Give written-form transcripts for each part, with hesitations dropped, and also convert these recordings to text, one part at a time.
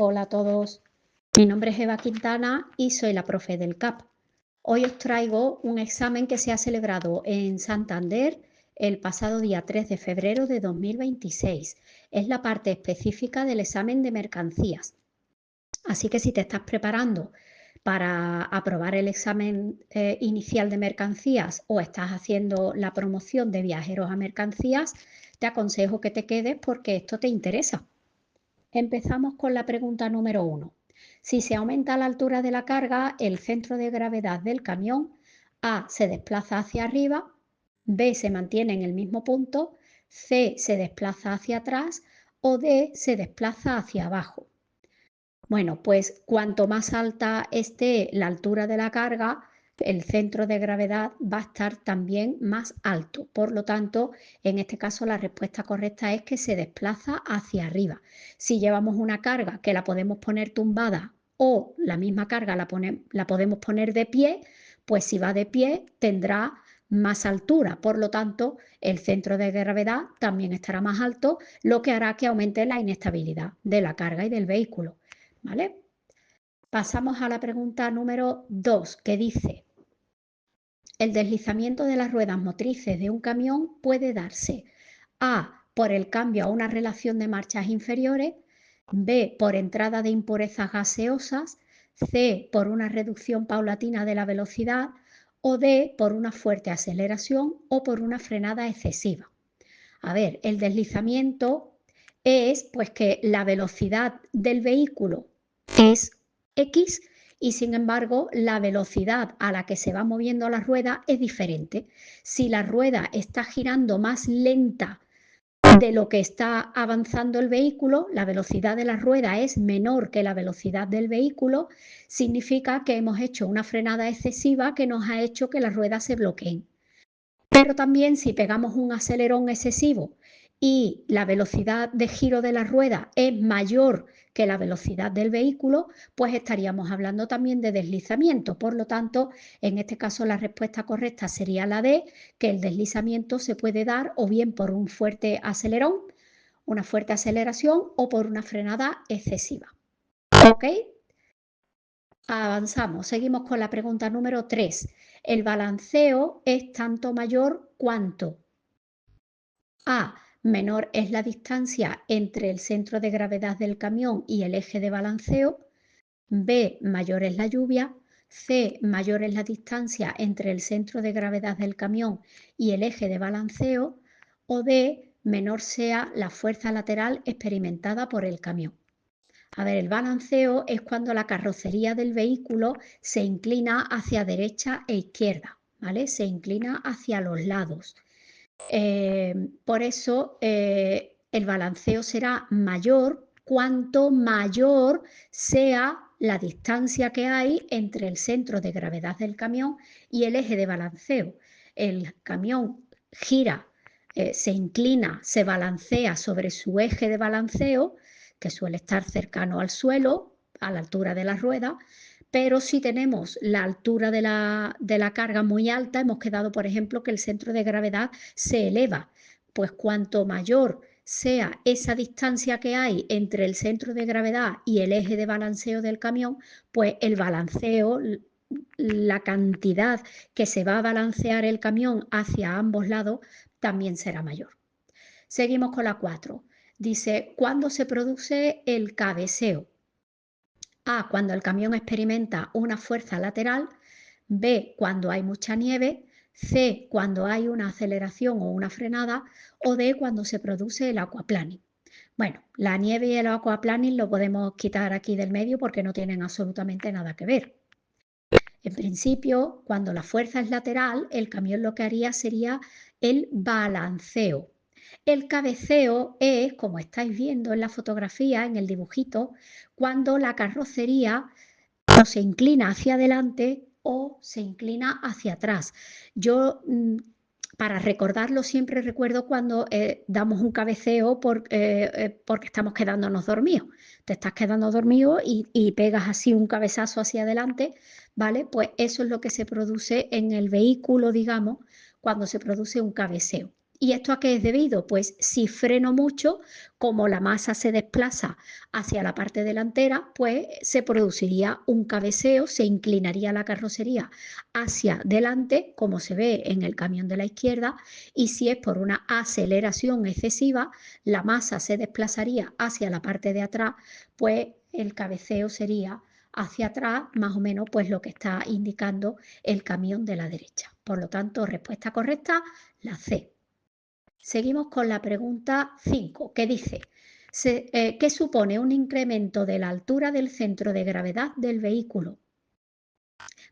Hola a todos, mi nombre es Eva Quintana y soy la profe del CAP. Hoy os traigo un examen que se ha celebrado en Santander el pasado día 3 de febrero de 2026. Es la parte específica del examen de mercancías. Así que si te estás preparando para aprobar el examen inicial de mercancías o estás haciendo la promoción de viajeros a mercancías, te aconsejo que te quedes porque esto te interesa. Empezamos con la pregunta número 1. Si se aumenta la altura de la carga, el centro de gravedad del camión A se desplaza hacia arriba, B se mantiene en el mismo punto, C se desplaza hacia atrás o D se desplaza hacia abajo. Bueno, pues cuanto más alta esté la altura de la carga, el centro de gravedad va a estar también más alto. Por lo tanto, en este caso la respuesta correcta es que se desplaza hacia arriba. Si llevamos una carga que la podemos poner tumbada o la misma carga la podemos poner de pie, pues si va de pie tendrá más altura. Por lo tanto, el centro de gravedad también estará más alto, lo que hará que aumente la inestabilidad de la carga y del vehículo. ¿Vale? Pasamos a la pregunta número 2, que dice: el deslizamiento de las ruedas motrices de un camión puede darse A, por el cambio a una relación de marchas inferiores, B, por entrada de impurezas gaseosas, C, por una reducción paulatina de la velocidad o D, por una fuerte aceleración o por una frenada excesiva. A ver, el deslizamiento es pues que la velocidad del vehículo es X y sin embargo la velocidad a la que se va moviendo la rueda es diferente. Si la rueda está girando más lenta de lo que está avanzando el vehículo, la velocidad de la rueda es menor que la velocidad del vehículo, significa que hemos hecho una frenada excesiva que nos ha hecho que las ruedas se bloqueen. Pero también si pegamos un acelerón excesivo y la velocidad de giro de la rueda es mayor que la velocidad del vehículo, pues estaríamos hablando también de deslizamiento. Por lo tanto, en este caso la respuesta correcta sería la D, que el deslizamiento se puede dar o bien por un fuerte acelerón, una fuerte aceleración o por una frenada excesiva. ¿Ok? Avanzamos, seguimos con la pregunta número 3. El balanceo es tanto mayor cuanto A, menor es la distancia entre el centro de gravedad del camión y el eje de balanceo, B, mayor es la lluvia, C, mayor es la distancia entre el centro de gravedad del camión y el eje de balanceo, o D, menor sea la fuerza lateral experimentada por el camión. A ver, el balanceo es cuando la carrocería del vehículo se inclina hacia derecha e izquierda, ¿vale? Se inclina hacia los lados. Por eso el balanceo será mayor cuanto mayor sea la distancia que hay entre el centro de gravedad del camión y el eje de balanceo. El camión gira, se inclina, se balancea sobre su eje de balanceo, que suele estar cercano al suelo, a la altura de la rueda, pero si tenemos la altura de la carga muy alta, hemos quedado, por ejemplo, que el centro de gravedad se eleva. Pues cuanto mayor sea esa distancia que hay entre el centro de gravedad y el eje de balanceo del camión, pues el balanceo, la cantidad que se va a balancear el camión hacia ambos lados, también será mayor. Seguimos con la 4. Dice, ¿cuándo se produce el cabeceo? A, cuando el camión experimenta una fuerza lateral, B, cuando hay mucha nieve, C, cuando hay una aceleración o una frenada, o D, cuando se produce el aquaplaning. Bueno, la nieve y el aquaplaning lo podemos quitar aquí del medio porque no tienen absolutamente nada que ver. En principio, cuando la fuerza es lateral, el camión lo que haría sería el balanceo. El cabeceo es, como estáis viendo en la fotografía, en el dibujito, cuando la carrocería o se inclina hacia adelante o se inclina hacia atrás. Yo, para recordarlo, siempre recuerdo cuando damos un cabeceo porque estamos quedándonos dormidos. Te estás quedando dormido y pegas así un cabezazo hacia adelante, ¿vale? Pues eso es lo que se produce en el vehículo, digamos, cuando se produce un cabeceo. ¿Y esto a qué es debido? Pues si freno mucho, como la masa se desplaza hacia la parte delantera, pues se produciría un cabeceo, se inclinaría la carrocería hacia delante, como se ve en el camión de la izquierda, y si es por una aceleración excesiva, la masa se desplazaría hacia la parte de atrás, pues el cabeceo sería hacia atrás, más o menos pues lo que está indicando el camión de la derecha. Por lo tanto, respuesta correcta, la C. Seguimos con la pregunta 5, que dice, ¿qué supone un incremento de la altura del centro de gravedad del vehículo?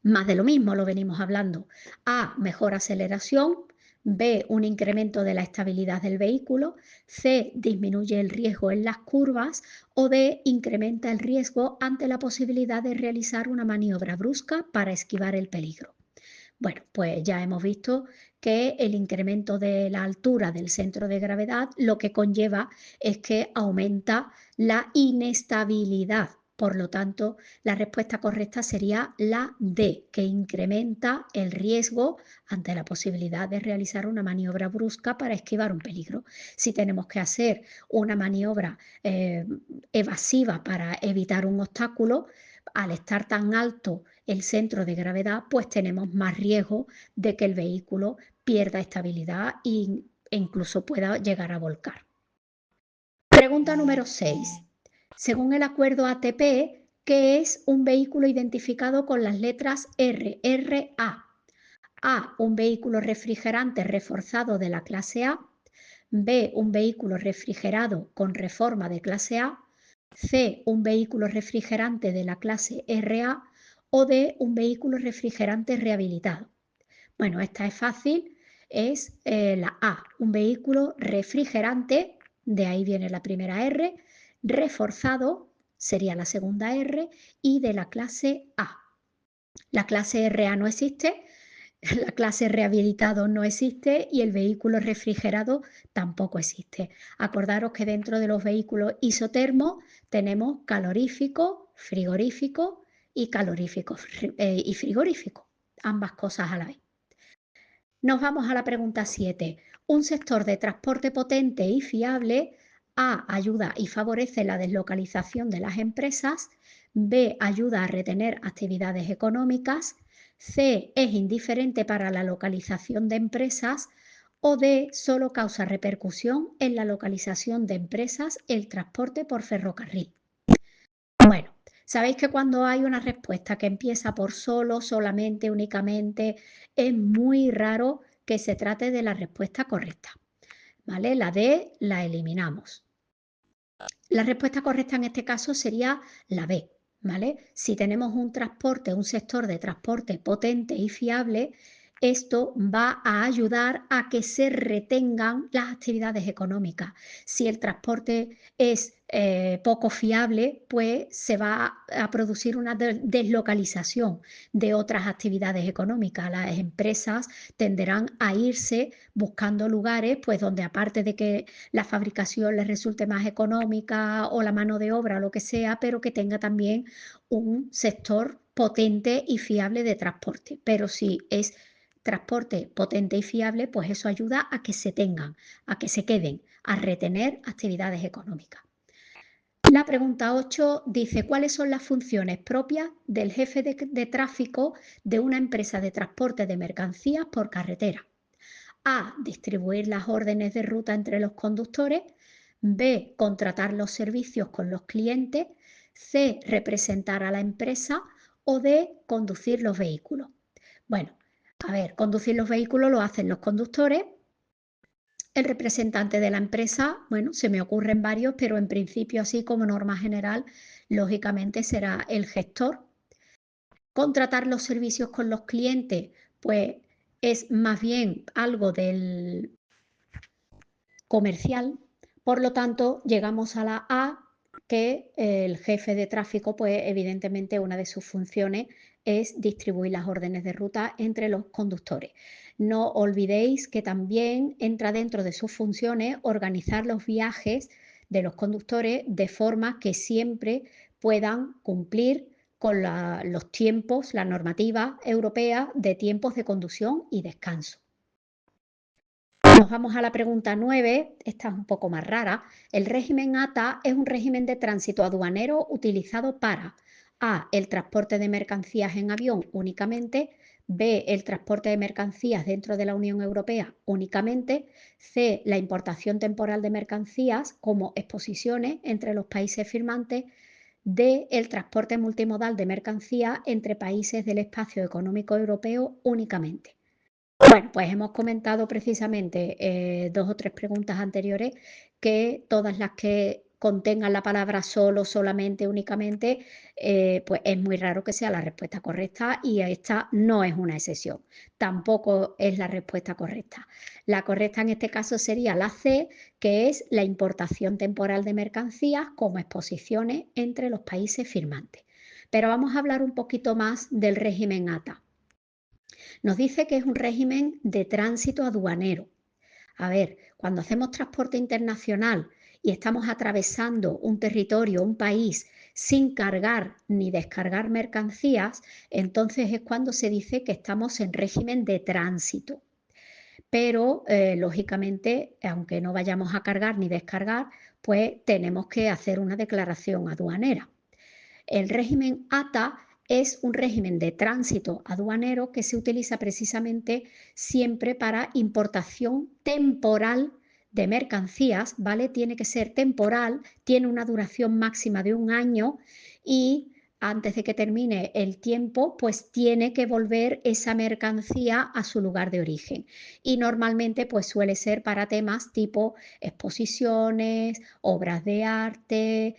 Más de lo mismo lo venimos hablando. A, mejor aceleración. B, un incremento de la estabilidad del vehículo. C, disminuye el riesgo en las curvas. O D, incrementa el riesgo ante la posibilidad de realizar una maniobra brusca para esquivar el peligro. Bueno, pues ya hemos visto que el incremento de la altura del centro de gravedad lo que conlleva es que aumenta la inestabilidad. Por lo tanto, la respuesta correcta sería la D, que incrementa el riesgo ante la posibilidad de realizar una maniobra brusca para esquivar un peligro. Si tenemos que hacer una maniobra evasiva para evitar un obstáculo, al estar tan alto el centro de gravedad, pues tenemos más riesgo de que el vehículo pierda estabilidad e incluso pueda llegar a volcar. Pregunta número 6. Según el acuerdo ATP, ¿qué es un vehículo identificado con las letras RA? A, un vehículo refrigerante reforzado de la clase A. B, un vehículo refrigerado con reforma de clase A. C, un vehículo refrigerante de la clase RA. O D, un vehículo refrigerante rehabilitado. Bueno, esta es fácil, es la A, un vehículo refrigerante, de ahí viene la primera R, reforzado sería la segunda R y de la clase A. La clase RA no existe, la clase rehabilitado no existe y el vehículo refrigerado tampoco existe. Acordaros que dentro de los vehículos isotermos tenemos calorífico, frigorífico y calorífico y frigorífico, ambas cosas a la vez. Nos vamos a la pregunta 7. Un sector de transporte potente y fiable. A, ayuda y favorece la deslocalización de las empresas. B, ayuda a retener actividades económicas. C, es indiferente para la localización de empresas. O D, solo causa repercusión en la localización de empresas el transporte por ferrocarril. Bueno, sabéis que cuando hay una respuesta que empieza por solo, solamente, únicamente, es muy raro que se trate de la respuesta correcta. ¿Vale? La D la eliminamos. La respuesta correcta en este caso sería la B. ¿Vale? Si tenemos un transporte, un sector de transporte potente y fiable, esto va a ayudar a que se retengan las actividades económicas. Si el transporte es poco fiable, pues se va a producir una deslocalización de otras actividades económicas. Las empresas tenderán a irse buscando lugares pues, donde aparte de que la fabricación les resulte más económica o la mano de obra o lo que sea, pero que tenga también un sector potente y fiable de transporte. Pero si es transporte potente y fiable, pues eso ayuda a que se tengan, a que se queden, a retener actividades económicas. La pregunta 8 dice, ¿cuáles son las funciones propias del jefe de tráfico de una empresa de transporte de mercancías por carretera? A, distribuir las órdenes de ruta entre los conductores. B, contratar los servicios con los clientes. C, representar a la empresa. O D, conducir los vehículos. Bueno, a ver, conducir los vehículos lo hacen los conductores. El representante de la empresa, bueno, se me ocurren varios, pero en principio, así como norma general, lógicamente será el gestor. Contratar los servicios con los clientes, pues es más bien algo del comercial. Por lo tanto, llegamos a la A, que el jefe de tráfico, pues evidentemente una de sus funciones es distribuir las órdenes de ruta entre los conductores. No olvidéis que también entra dentro de sus funciones organizar los viajes de los conductores de forma que siempre puedan cumplir con los tiempos, la normativa europea de tiempos de conducción y descanso. Nos vamos a la pregunta 9, esta es un poco más rara. El régimen ATA es un régimen de tránsito aduanero utilizado para A. El transporte de mercancías en avión únicamente. B. El transporte de mercancías dentro de la Unión Europea únicamente. C. La importación temporal de mercancías como exposiciones entre los países firmantes. D. El transporte multimodal de mercancías entre países del espacio económico europeo únicamente. Bueno, pues hemos comentado precisamente 2 o 3 preguntas anteriores que todas las que contengan la palabra solo, solamente, únicamente, pues es muy raro que sea la respuesta correcta y esta no es una excepción. Tampoco es la respuesta correcta. La correcta en este caso sería la C, que es la importación temporal de mercancías como exposiciones entre los países firmantes. Pero vamos a hablar un poquito más del régimen ATA. Nos dice que es un régimen de tránsito aduanero. A ver, cuando hacemos transporte internacional y estamos atravesando un territorio, un país, sin cargar ni descargar mercancías, entonces es cuando se dice que estamos en régimen de tránsito. Pero, lógicamente, aunque no vayamos a cargar ni descargar, pues tenemos que hacer una declaración aduanera. El régimen ATA es un régimen de tránsito aduanero que se utiliza precisamente siempre para importación temporal de mercancías, ¿vale? Tiene que ser temporal, tiene una duración máxima de 1 año y antes de que termine el tiempo, pues tiene que volver esa mercancía a su lugar de origen. Y normalmente pues suele ser para temas tipo exposiciones, obras de arte,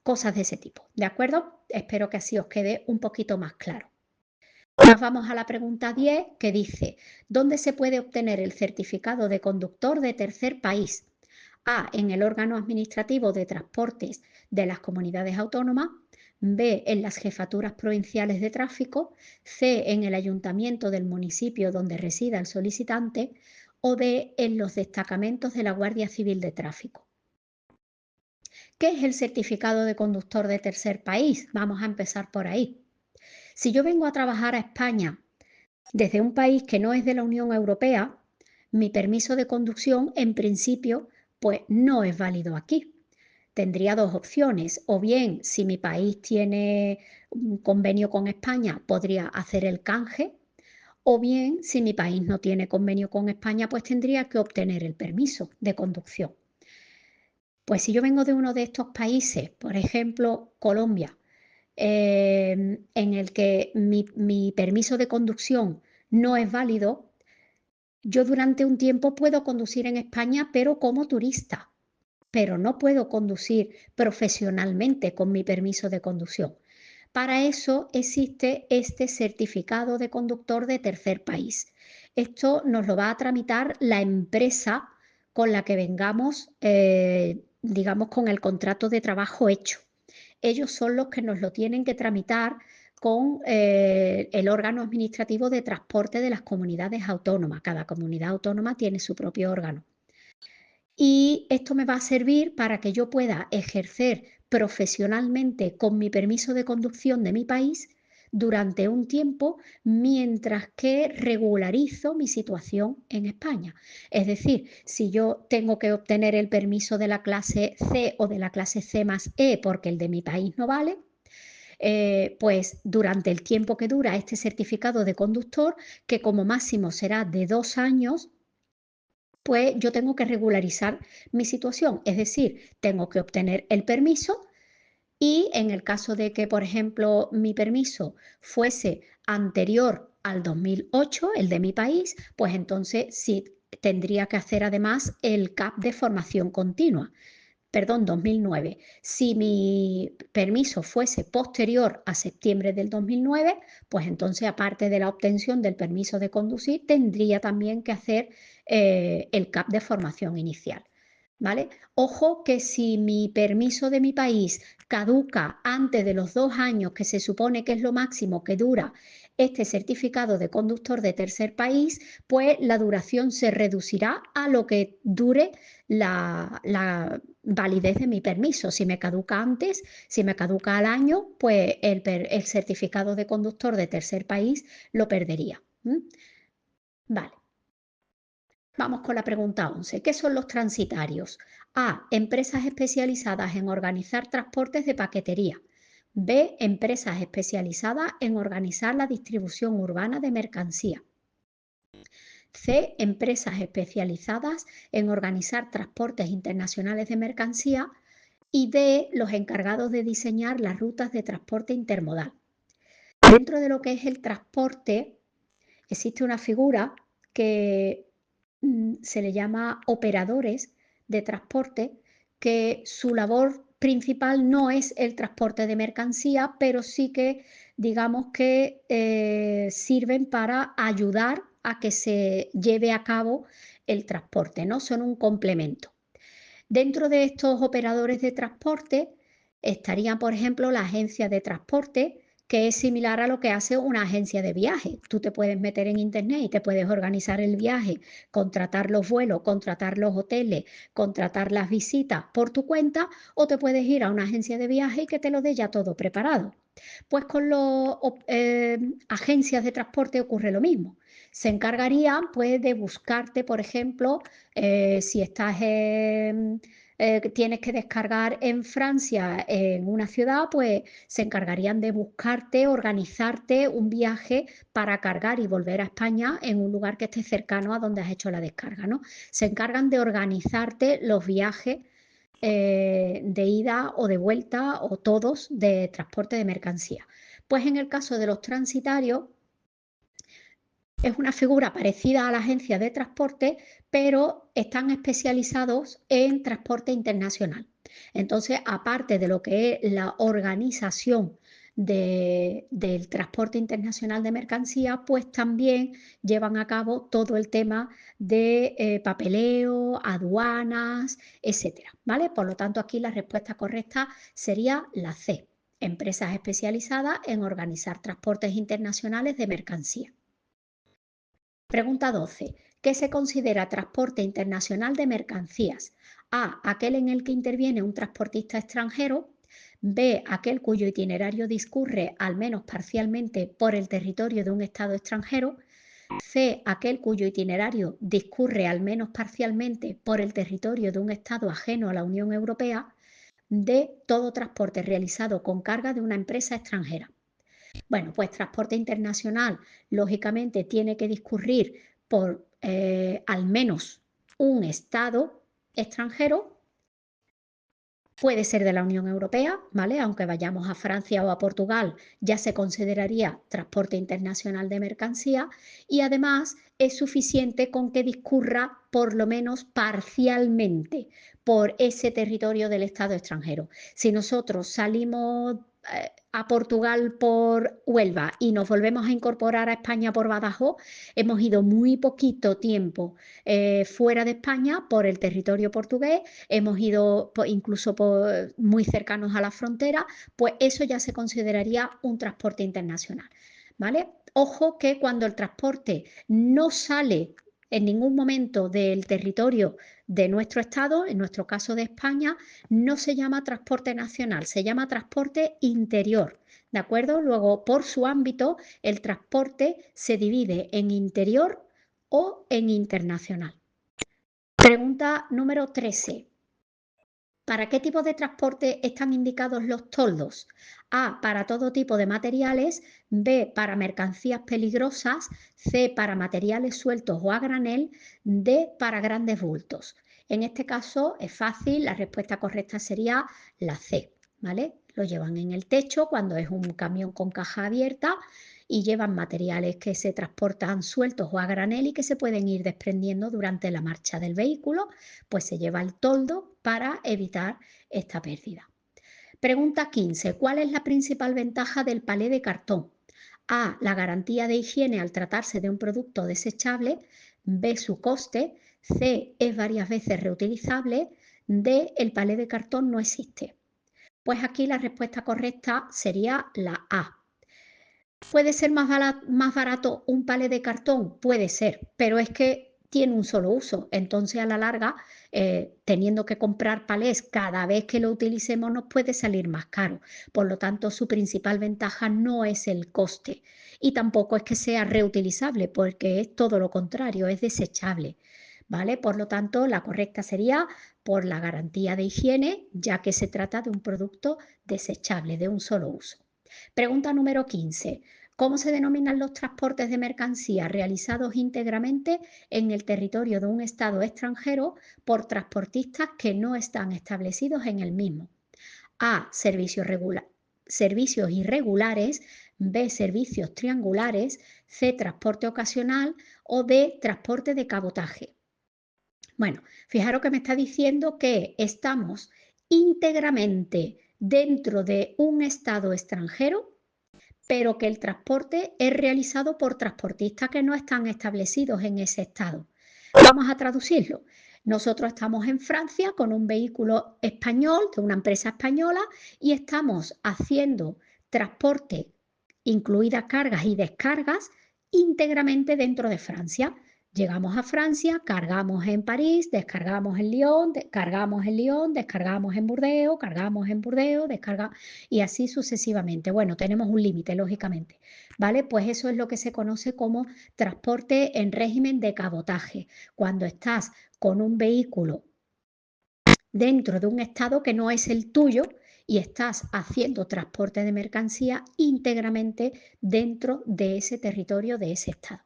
cosas de ese tipo, ¿de acuerdo? Espero que así os quede un poquito más claro. Nos vamos a la pregunta 10 que dice, ¿dónde se puede obtener el certificado de conductor de tercer país? A, en el órgano administrativo de transportes de las comunidades autónomas. B, en las jefaturas provinciales de tráfico. C, en el ayuntamiento del municipio donde resida el solicitante. O D, en los destacamentos de la Guardia Civil de Tráfico. ¿Qué es el certificado de conductor de tercer país? Vamos a empezar por ahí. Si yo vengo a trabajar a España desde un país que no es de la Unión Europea, mi permiso de conducción en principio pues no es válido aquí. Tendría 2 opciones, o bien si mi país tiene un convenio con España podría hacer el canje, o bien si mi país no tiene convenio con España pues tendría que obtener el permiso de conducción. Pues si yo vengo de uno de estos países, por ejemplo, Colombia, en el que mi permiso de conducción no es válido, yo durante un tiempo puedo conducir en España, pero como turista, pero no puedo conducir profesionalmente con mi permiso de conducción. Para eso existe este certificado de conductor de tercer país. Esto nos lo va a tramitar la empresa con la que vengamos, digamos, con el contrato de trabajo hecho. Ellos son los que nos lo tienen que tramitar con el órgano administrativo de transporte de las comunidades autónomas. Cada comunidad autónoma tiene su propio órgano. Y esto me va a servir para que yo pueda ejercer profesionalmente con mi permiso de conducción de mi país durante un tiempo mientras que regularizo mi situación en España. Es decir, si yo tengo que obtener el permiso de la clase C o de la clase C más E porque el de mi país no vale, pues durante el tiempo que dura este certificado de conductor, que como máximo será de 2 años, pues yo tengo que regularizar mi situación, es decir, tengo que obtener el permiso y en el caso de que, por ejemplo, mi permiso fuese anterior al 2008, el de mi país, pues entonces sí tendría que hacer además el CAP de formación continua. Perdón, 2009. Si mi permiso fuese posterior a septiembre del 2009, pues entonces aparte de la obtención del permiso de conducir, tendría también que hacer el CAP de formación inicial. ¿Vale? Ojo que si mi permiso de mi país caduca antes de los 2 años, que se supone que es lo máximo que dura este certificado de conductor de tercer país, pues la duración se reducirá a lo que dure la validez de mi permiso. Si me caduca antes, si me caduca al año, pues el certificado de conductor de tercer país lo perdería. ¿Mm? Vale. Vamos con la pregunta 11. ¿Qué son los transitarios? A. Empresas especializadas en organizar transportes de paquetería. B. Empresas especializadas en organizar la distribución urbana de mercancía. C. Empresas especializadas en organizar transportes internacionales de mercancía. Y D. Los encargados de diseñar las rutas de transporte intermodal. Dentro de lo que es el transporte, existe una figura que se le llama operadores de transporte, que su labor principal no es el transporte de mercancía, pero sí que digamos que sirven para ayudar a que se lleve a cabo el transporte, ¿no? Son un complemento. Dentro de estos operadores de transporte estaría, por ejemplo, la agencia de transporte, que es similar a lo que hace una agencia de viaje. Tú te puedes meter en internet y te puedes organizar el viaje, contratar los vuelos, contratar los hoteles, contratar las visitas por tu cuenta, o te puedes ir a una agencia de viaje y que te lo dé ya todo preparado. Pues con las agencias de transporte ocurre lo mismo. Se encargarían pues de buscarte, por ejemplo, si estás tienes que descargar en Francia, en una ciudad, pues se encargarían de buscarte, organizarte un viaje para cargar y volver a España en un lugar que esté cercano a donde has hecho la descarga, ¿no? Se encargan de organizarte los viajes de ida o de vuelta o todos de transporte de mercancía. Pues en el caso de los transitarios, es una figura parecida a la agencia de transporte, pero están especializados en transporte internacional. Entonces, aparte de lo que es la organización del transporte internacional de mercancías, pues también llevan a cabo todo el tema de papeleo, aduanas, etcétera, ¿vale? Por lo tanto, aquí la respuesta correcta sería la C, empresas especializadas en organizar transportes internacionales de mercancías. Pregunta 12. ¿Qué se considera transporte internacional de mercancías? A. Aquel en el que interviene un transportista extranjero. B. Aquel cuyo itinerario discurre al menos parcialmente por el territorio de un Estado extranjero. C. Aquel cuyo itinerario discurre al menos parcialmente por el territorio de un Estado ajeno a la Unión Europea. D. Todo transporte realizado con carga de una empresa extranjera. Bueno, pues transporte internacional, lógicamente, tiene que discurrir por al menos un Estado extranjero, puede ser de la Unión Europea, ¿vale? Aunque vayamos a Francia o a Portugal, ya se consideraría transporte internacional de mercancía y además es suficiente con que discurra por lo menos parcialmente por ese territorio del Estado extranjero. Si nosotros salimos a Portugal por Huelva y nos volvemos a incorporar a España por Badajoz, hemos ido muy poquito tiempo fuera de España por el territorio portugués, hemos ido incluso muy cercanos a la frontera, pues eso ya se consideraría un transporte internacional, ¿vale? Ojo que cuando el transporte no sale en ningún momento del territorio de nuestro estado, en nuestro caso de España, no se llama transporte nacional, se llama transporte interior, ¿de acuerdo? Luego, por su ámbito, el transporte se divide en interior o en internacional. Pregunta número 13. ¿Para qué tipo de transporte están indicados los toldos? A, para todo tipo de materiales, B, para mercancías peligrosas, C, para materiales sueltos o a granel, D, para grandes bultos. En este caso es fácil, la respuesta correcta sería la C, ¿vale? Lo llevan en el techo cuando es un camión con caja abierta y llevan materiales que se transportan sueltos o a granel y que se pueden ir desprendiendo durante la marcha del vehículo, pues se lleva el toldo para evitar esta pérdida. Pregunta 15. ¿Cuál es la principal ventaja del palé de cartón? A. La garantía de higiene al tratarse de un producto desechable. B. Su coste. C. Es varias veces reutilizable. D. El palé de cartón no existe. Pues aquí la respuesta correcta sería la A. ¿Puede ser más barato un palé de cartón? Puede ser, pero es que tiene un solo uso. Entonces, a la larga, teniendo que comprar palés cada vez que lo utilicemos, nos puede salir más caro. Por lo tanto, su principal ventaja no es el coste y tampoco es que sea reutilizable, porque es todo lo contrario, es desechable. ¿vale? Por lo tanto, la correcta sería por la garantía de higiene, ya que se trata de un producto desechable, de un solo uso. Pregunta número 15. ¿Cómo se denominan los transportes de mercancías realizados íntegramente en el territorio de un Estado extranjero por transportistas que no están establecidos en el mismo? A. Servicios irregulares. B. Servicios triangulares. C. Transporte ocasional. O D. Transporte de cabotaje. Bueno, fijaros que me está diciendo que estamos íntegramente dentro de un estado extranjero, pero que el transporte es realizado por transportistas que no están establecidos en ese estado. Vamos a traducirlo. Nosotros estamos en Francia con un vehículo español, de una empresa española, y estamos haciendo transporte, incluidas cargas y descargas, íntegramente dentro de Francia. Llegamos a Francia, cargamos en París, descargamos en Lyon, descargamos en Lyon, descargamos en Burdeos, cargamos en Burdeos, descargamos y así sucesivamente. Bueno, tenemos un límite, lógicamente, ¿vale? Pues eso es lo que se conoce como transporte en régimen de cabotaje, cuando estás con un vehículo dentro de un estado que no es el tuyo y estás haciendo transporte de mercancía íntegramente dentro de ese territorio, de ese estado.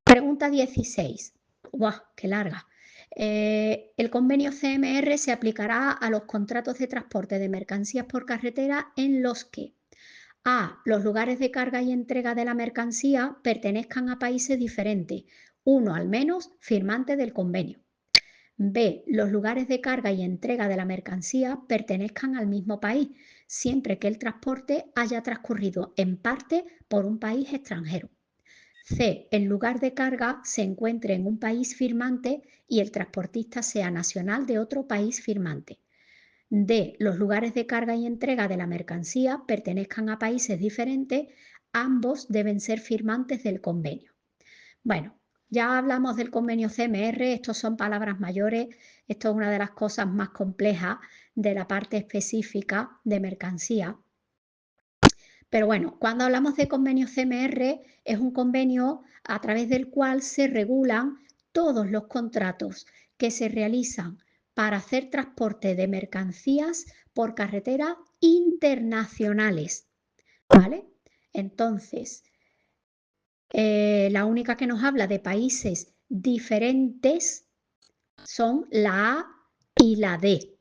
Pregunta 16. ¡Guau! ¡Qué larga! El convenio CMR se aplicará a los contratos de transporte de mercancías por carretera en los que A. Los lugares de carga y entrega de la mercancía pertenezcan a países diferentes, uno al menos firmante del convenio. B. Los lugares de carga y entrega de la mercancía pertenezcan al mismo país, siempre que el transporte haya transcurrido en parte por un país extranjero. C. El lugar de carga se encuentre en un país firmante y el transportista sea nacional de otro país firmante. D. Los lugares de carga y entrega de la mercancía pertenezcan a países diferentes, ambos deben ser firmantes del convenio. Bueno, ya hablamos del convenio CMR, estos son palabras mayores, esto es una de las cosas más complejas de la parte específica de mercancía. Pero bueno, cuando hablamos de convenio CMR, es un convenio a través del cual se regulan todos los contratos que se realizan para hacer transporte de mercancías por carretera internacionales, ¿vale? Entonces, la única que nos habla de países diferentes son la A y la D.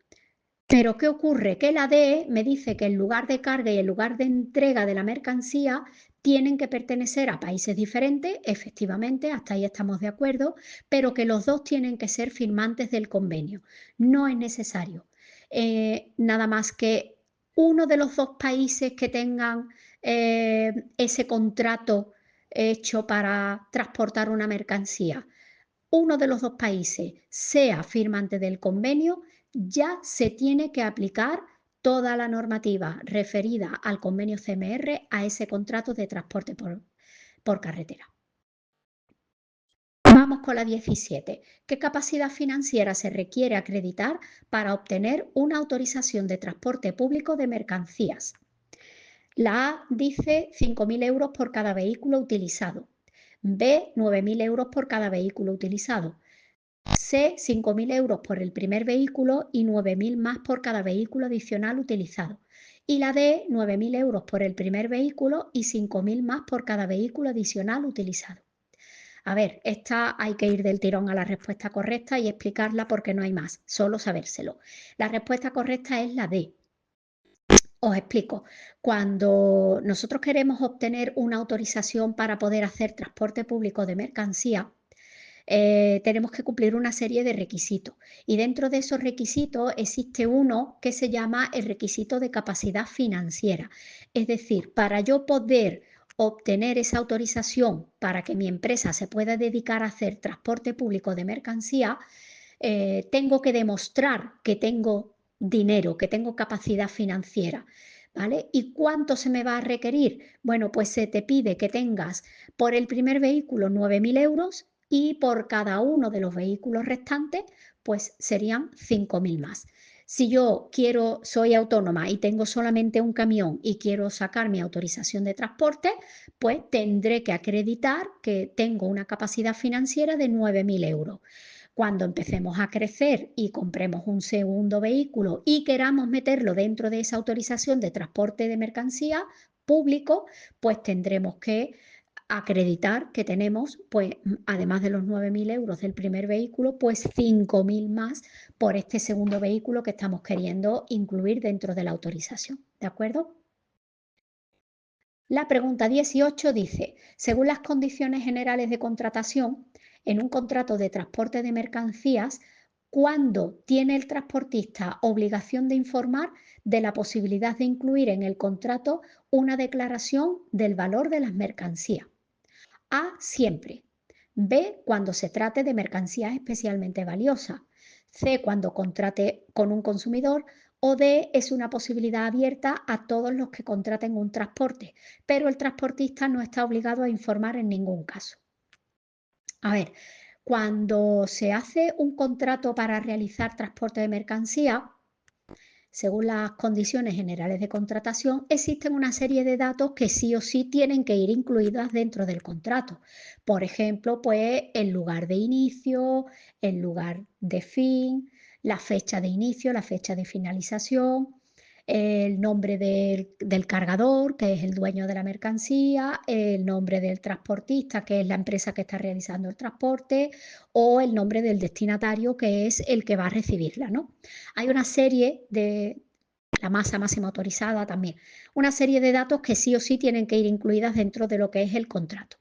Pero ¿qué ocurre? Que la D me dice que el lugar de carga y el lugar de entrega de la mercancía tienen que pertenecer a países diferentes, efectivamente, hasta ahí estamos de acuerdo, pero que los dos tienen que ser firmantes del convenio. No es necesario. Nada más que uno de los dos países que tengan ese contrato hecho para transportar una mercancía, uno de los dos países sea firmante del convenio, ya se tiene que aplicar toda la normativa referida al convenio CMR a ese contrato de transporte por carretera. Vamos con la 17. ¿Qué capacidad financiera se requiere acreditar para obtener una autorización de transporte público de mercancías? La A dice 5.000 euros por cada vehículo utilizado. B, 9.000 euros por cada vehículo utilizado. C, 5.000 euros por el primer vehículo y 9.000 más por cada vehículo adicional utilizado. Y la D, 9.000 euros por el primer vehículo y 5.000 más por cada vehículo adicional utilizado. A ver, esta hay que ir del tirón a la respuesta correcta y explicarla porque no hay más, solo sabérselo. La respuesta correcta es la D. Os explico. Cuando nosotros queremos obtener una autorización para poder hacer transporte público de mercancía, tenemos que cumplir una serie de requisitos y dentro de esos requisitos existe uno que se llama el requisito de capacidad financiera. Es decir, para yo poder obtener esa autorización para que mi empresa se pueda dedicar a hacer transporte público de mercancía, tengo que demostrar que tengo dinero, que tengo capacidad financiera. ¿Vale? ¿Y cuánto se me va a requerir? Bueno, pues se te pide que tengas por el primer vehículo 9.000 euros y por cada uno de los vehículos restantes, pues serían 5.000 más. Si yo soy autónoma y tengo solamente un camión y quiero sacar mi autorización de transporte, pues tendré que acreditar que tengo una capacidad financiera de 9.000 euros. Cuando empecemos a crecer y compremos un segundo vehículo y queramos meterlo dentro de esa autorización de transporte de mercancía público, pues tendremos que acreditar que tenemos, pues, además de los 9.000 euros del primer vehículo, pues 5.000 más por este segundo vehículo que estamos queriendo incluir dentro de la autorización. ¿De acuerdo? La pregunta 18 dice, según las condiciones generales de contratación, en un contrato de transporte de mercancías, ¿cuándo tiene el transportista obligación de informar de la posibilidad de incluir en el contrato una declaración del valor de las mercancías? A, siempre. B, cuando se trate de mercancías especialmente valiosas. C, cuando contrate con un consumidor. O D, es una posibilidad abierta a todos los que contraten un transporte, pero el transportista no está obligado a informar en ningún caso. A ver, cuando se hace un contrato para realizar transporte de mercancía, según las condiciones generales de contratación, existen una serie de datos que sí o sí tienen que ir incluidas dentro del contrato. Por ejemplo, pues el lugar de inicio, el lugar de fin, la fecha de inicio, la fecha de finalización, el nombre del cargador, que es el dueño de la mercancía, el nombre del transportista, que es la empresa que está realizando el transporte, o el nombre del destinatario, que es el que va a recibirla, ¿no? Hay una serie de la masa máxima autorizada también, una serie de datos que sí o sí tienen que ir incluidas dentro de lo que es el contrato.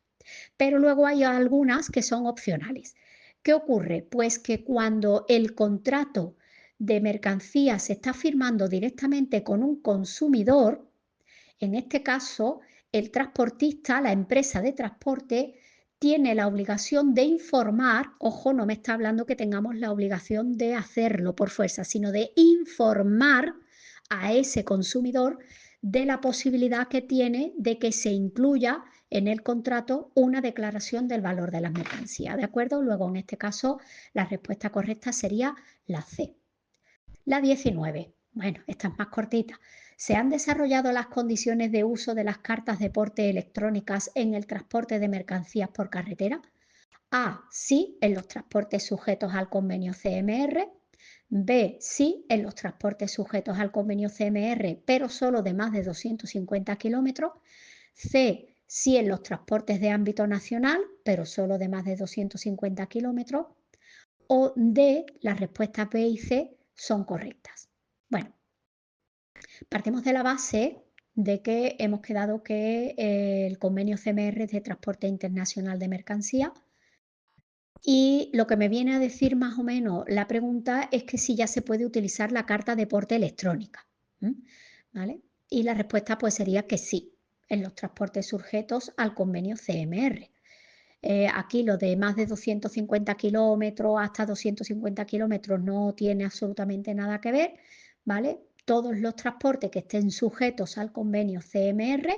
Pero luego hay algunas que son opcionales. ¿Qué ocurre? Pues que cuando el contrato de mercancía se está firmando directamente con un consumidor, en este caso, el transportista, la empresa de transporte, tiene la obligación de informar, ojo, no me está hablando que tengamos la obligación de hacerlo por fuerza, sino de informar a ese consumidor de la posibilidad que tiene de que se incluya en el contrato una declaración del valor de las mercancías, ¿de acuerdo? Luego, en este caso, la respuesta correcta sería la C. La 19. Bueno, esta es más cortita. ¿Se han desarrollado las condiciones de uso de las cartas de porte electrónicas en el transporte de mercancías por carretera? A, sí, en los transportes sujetos al convenio CMR. B, sí, en los transportes sujetos al convenio CMR, pero solo de más de 250 kilómetros. C, sí, en los transportes de ámbito nacional, pero solo de más de 250 kilómetros. O D, las respuestas B y C son correctas. Bueno, partimos de la base de que hemos quedado que el convenio CMR es de transporte internacional de mercancías y lo que me viene a decir más o menos la pregunta es que si ya se puede utilizar la carta de porte electrónica. ¿Vale? Y la respuesta pues sería que sí, en los transportes sujetos al convenio CMR. Aquí lo de más de 250 kilómetros hasta 250 kilómetros no tiene absolutamente nada que ver, ¿vale? Todos los transportes que estén sujetos al convenio CMR,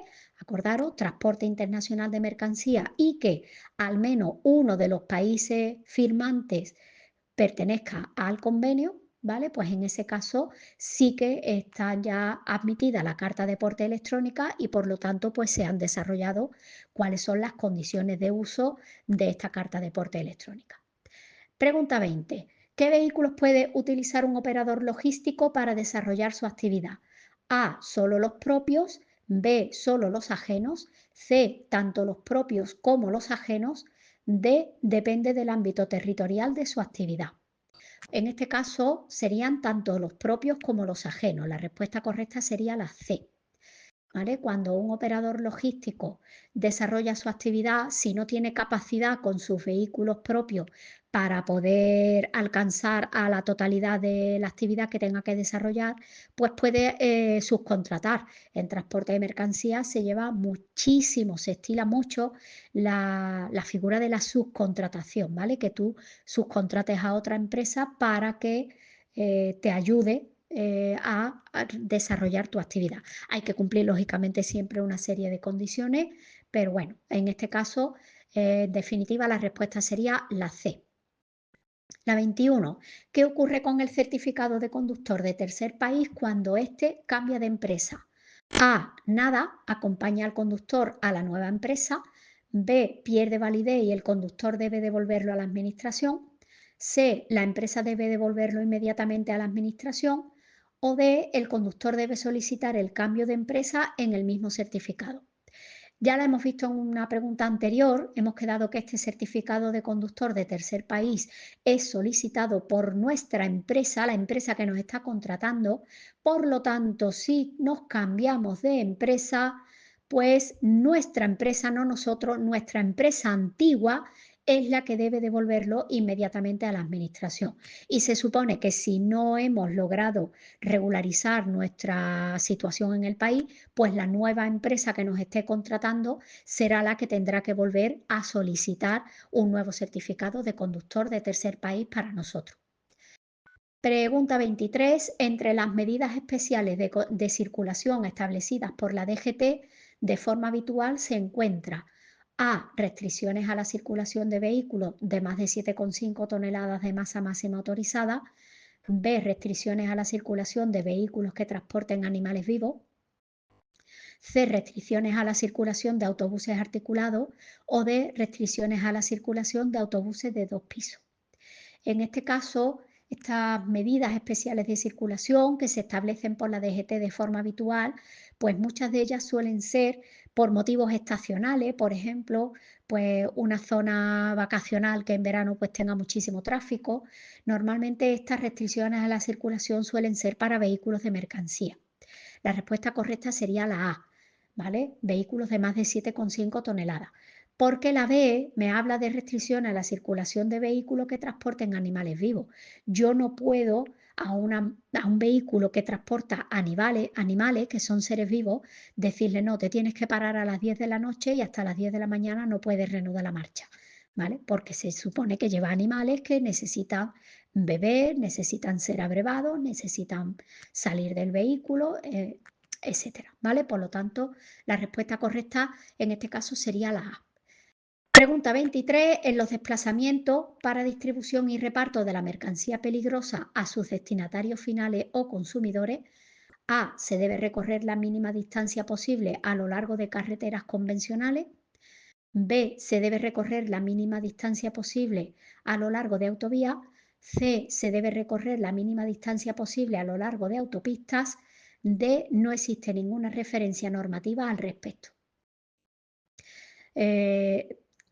acordaros, transporte internacional de mercancías y que al menos uno de los países firmantes pertenezca al convenio, ¿vale? Pues en ese caso sí que está ya admitida la carta de porte electrónica y por lo tanto pues se han desarrollado cuáles son las condiciones de uso de esta carta de porte electrónica. Pregunta 20. ¿Qué vehículos puede utilizar un operador logístico para desarrollar su actividad? A, solo los propios, B, solo los ajenos, C, tanto los propios como los ajenos, D, depende del ámbito territorial de su actividad. En este caso serían tanto los propios como los ajenos. La respuesta correcta sería la C. ¿Vale? Cuando un operador logístico desarrolla su actividad, si no tiene capacidad con sus vehículos propios para poder alcanzar a la totalidad de la actividad que tenga que desarrollar, pues puede subcontratar. En transporte de mercancías se lleva muchísimo, se estila mucho la figura de la subcontratación, ¿vale? Que tú subcontrates a otra empresa para que te ayude a desarrollar tu actividad. Hay que cumplir lógicamente siempre una serie de condiciones, pero bueno, en este caso, en definitiva, la respuesta sería la C. La 21. ¿Qué ocurre con el certificado de conductor de tercer país cuando éste cambia de empresa? A. Nada, acompaña al conductor a la nueva empresa. B. Pierde validez y el conductor debe devolverlo a la administración. C. La empresa debe devolverlo inmediatamente a la administración. O D. El conductor debe solicitar el cambio de empresa en el mismo certificado. Ya la hemos visto en una pregunta anterior, hemos quedado que este certificado de conductor de tercer país es solicitado por nuestra empresa, la empresa que nos está contratando. Por lo tanto, si nos cambiamos de empresa, pues nuestra empresa, no nosotros, nuestra empresa antigua es la que debe devolverlo inmediatamente a la administración. Y se supone que si no hemos logrado regularizar nuestra situación en el país, pues la nueva empresa que nos esté contratando será la que tendrá que volver a solicitar un nuevo certificado de conductor de tercer país para nosotros. Pregunta 23. Entre las medidas especiales de circulación establecidas por la DGT de forma habitual se encuentra A. Restricciones a la circulación de vehículos de más de 7,5 toneladas de masa máxima autorizada. B. Restricciones a la circulación de vehículos que transporten animales vivos. C. Restricciones a la circulación de autobuses articulados. O D. Restricciones a la circulación de autobuses de 2 pisos. En este caso, estas medidas especiales de circulación que se establecen por la DGT de forma habitual, pues muchas de ellas suelen ser por motivos estacionales, por ejemplo, pues una zona vacacional que en verano pues tenga muchísimo tráfico. Normalmente estas restricciones a la circulación suelen ser para vehículos de mercancía. La respuesta correcta sería la A, ¿vale? Vehículos de más de 7,5 toneladas. Porque la B me habla de restricción a la circulación de vehículos que transporten animales vivos. Yo no puedo a un vehículo que transporta animales, que son seres vivos, decirle, no, te tienes que parar a las 10 de la noche y hasta las 10 de la mañana no puedes reanudar la marcha, ¿vale? Porque se supone que lleva animales que necesitan beber, necesitan ser abrevados, necesitan salir del vehículo, etcétera, ¿vale? Por lo tanto, la respuesta correcta en este caso sería la A. Pregunta 23. En los desplazamientos para distribución y reparto de la mercancía peligrosa a sus destinatarios finales o consumidores, A. Se debe recorrer la mínima distancia posible a lo largo de carreteras convencionales. B. Se debe recorrer la mínima distancia posible a lo largo de autovías. C. Se debe recorrer la mínima distancia posible a lo largo de autopistas. D. No existe ninguna referencia normativa al respecto.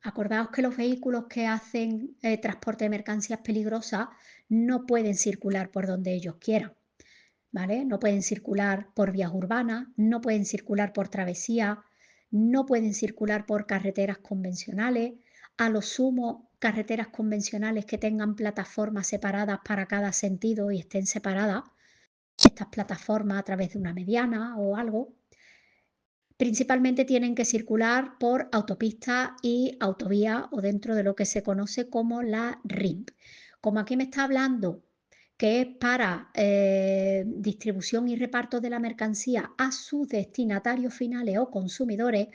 Acordaos que los vehículos que hacen transporte de mercancías peligrosas no pueden circular por donde ellos quieran, ¿vale? No pueden circular por vías urbanas, no pueden circular por travesías, no pueden circular por carreteras convencionales, a lo sumo carreteras convencionales que tengan plataformas separadas para cada sentido y estén separadas, estas plataformas a través de una mediana o algo. Principalmente tienen que circular por autopistas y autovías o dentro de lo que se conoce como la RIMP. Como aquí me está hablando que es para distribución y reparto de la mercancía a sus destinatarios finales o consumidores,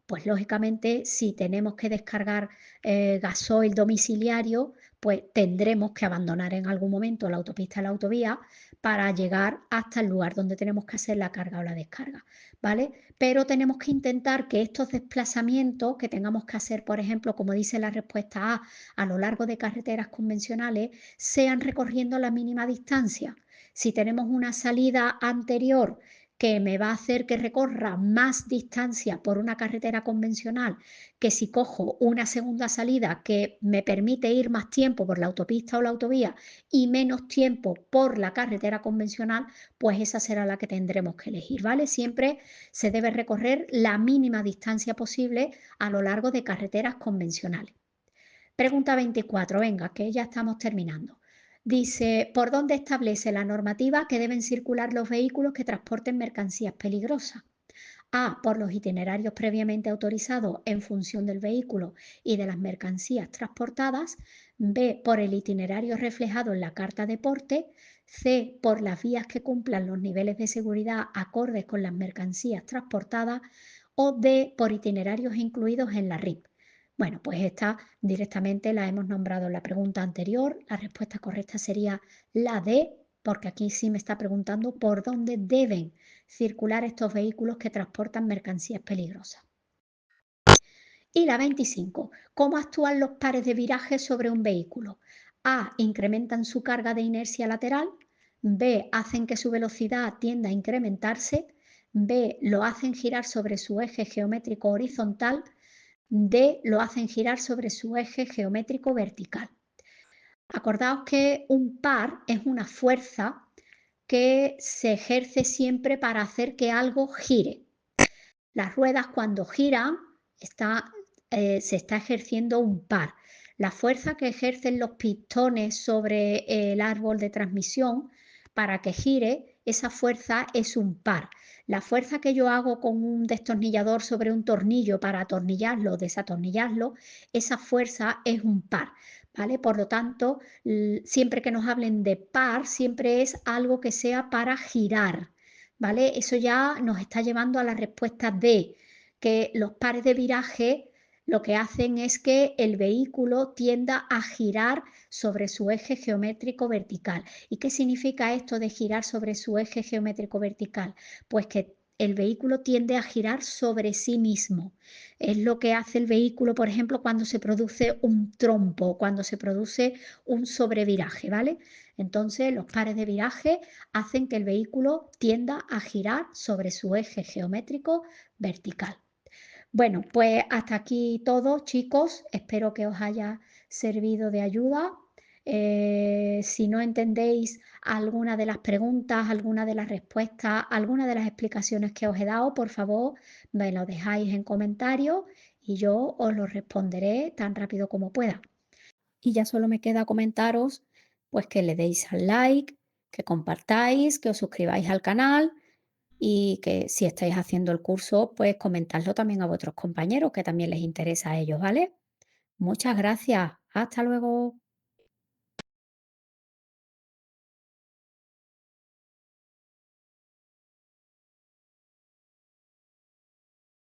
pues lógicamente si tenemos que descargar gasoil domiciliario, pues tendremos que abandonar en algún momento la autopista o la autovía para llegar hasta el lugar donde tenemos que hacer la carga o la descarga, ¿vale? Pero tenemos que intentar que estos desplazamientos que tengamos que hacer, por ejemplo, como dice la respuesta a lo largo de carreteras convencionales, sean recorriendo la mínima distancia. Si tenemos una salida anterior que me va a hacer que recorra más distancia por una carretera convencional que si cojo una segunda salida que me permite ir más tiempo por la autopista o la autovía y menos tiempo por la carretera convencional, pues esa será la que tendremos que elegir, ¿vale? Siempre se debe recorrer la mínima distancia posible a lo largo de carreteras convencionales. Pregunta 24, venga, que ya estamos terminando. Dice, ¿por dónde establece la normativa que deben circular los vehículos que transporten mercancías peligrosas? A. Por los itinerarios previamente autorizados en función del vehículo y de las mercancías transportadas. B. Por el itinerario reflejado en la carta de porte. C. Por las vías que cumplan los niveles de seguridad acordes con las mercancías transportadas. O D. Por itinerarios incluidos en la RIP. Bueno, pues esta directamente la hemos nombrado en la pregunta anterior. La respuesta correcta sería la D, porque aquí sí me está preguntando por dónde deben circular estos vehículos que transportan mercancías peligrosas. Y la 25. ¿Cómo actúan los pares de viraje sobre un vehículo? A. Incrementan su carga de inercia lateral. B. Hacen que su velocidad tienda a incrementarse. B. Lo hacen girar sobre su eje geométrico horizontal. D. Lo hacen girar sobre su eje geométrico vertical. Acordaos que un par es una fuerza que se ejerce siempre para hacer que algo gire. Las ruedas cuando giran se está ejerciendo un par. La fuerza que ejercen los pistones sobre el árbol de transmisión para que gire, esa fuerza es un par. La fuerza que yo hago con un destornillador sobre un tornillo para atornillarlo o desatornillarlo, esa fuerza es un par. ¿Vale? Por lo tanto, siempre que nos hablen de par, siempre es algo que sea para girar. ¿Vale? Eso ya nos está llevando a la respuesta D, que los pares de viraje lo que hacen es que el vehículo tienda a girar sobre su eje geométrico vertical. ¿Y qué significa esto de girar sobre su eje geométrico vertical? Pues que el vehículo tiende a girar sobre sí mismo. Es lo que hace el vehículo, por ejemplo, cuando se produce un trompo, cuando se produce un sobreviraje, ¿vale? Entonces, los pares de viraje hacen que el vehículo tienda a girar sobre su eje geométrico vertical. Bueno, pues hasta aquí todo, chicos. Espero que os haya servido de ayuda. Si no entendéis alguna de las preguntas, alguna de las respuestas, alguna de las explicaciones que os he dado, por favor, me lo dejáis en comentarios y yo os lo responderé tan rápido como pueda. Y ya solo me queda comentaros pues que le deis al like, que compartáis, que os suscribáis al canal y que si estáis haciendo el curso, pues comentadlo también a vuestros compañeros que también les interesa a ellos, ¿vale? Muchas gracias. Hasta luego.